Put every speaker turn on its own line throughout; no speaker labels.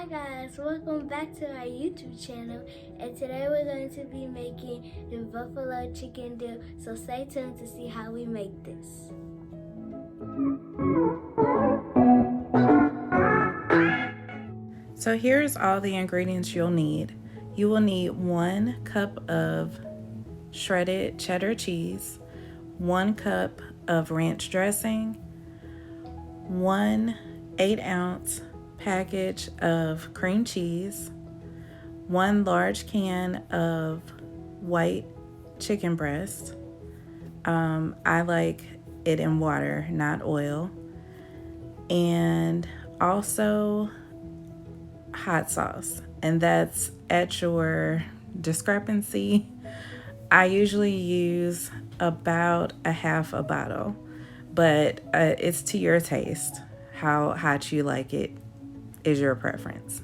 Hi guys, welcome back to our YouTube channel, and today we're going to be making the buffalo chicken dip, so stay tuned to see how we make this.
So here's all the ingredients you'll need. You will need 1 cup of shredded cheddar cheese, 1 cup of ranch dressing, 1 8-ounce package of cream cheese, 1 large can of white chicken breast. I like it in water, not oil. And also hot sauce, and that's at your discrepancy. I usually use about a half a bottle, but it's to your taste. How hot you like it is your preference.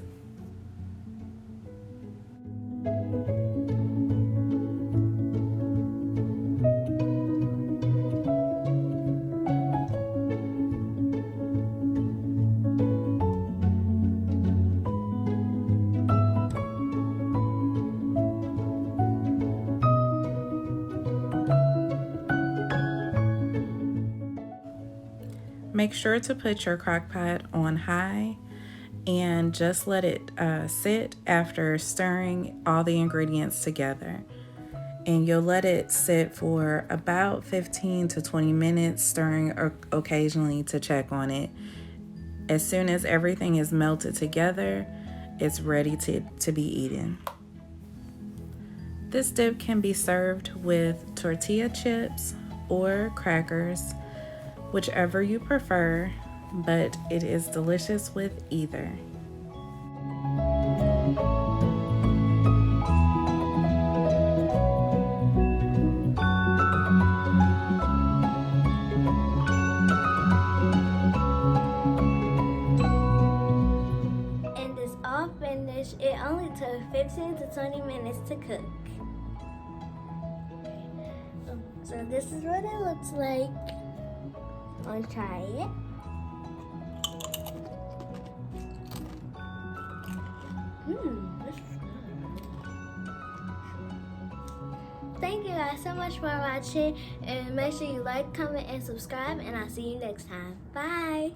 Make sure to put your crock pot on high and just let it sit after stirring all the ingredients together. And you'll let it sit for about 15 to 20 minutes, stirring occasionally to check on it. As soon as everything is melted together, it's ready to be eaten. This dip can be served with tortilla chips or crackers, whichever you prefer, but it is delicious with either.
And it's all finished. It only took 15 to 20 minutes to cook. So this is what it looks like. I'll try it. This is good. Thank you guys so much for watching, and make sure you like, comment, and subscribe, and I'll see you next time. Bye.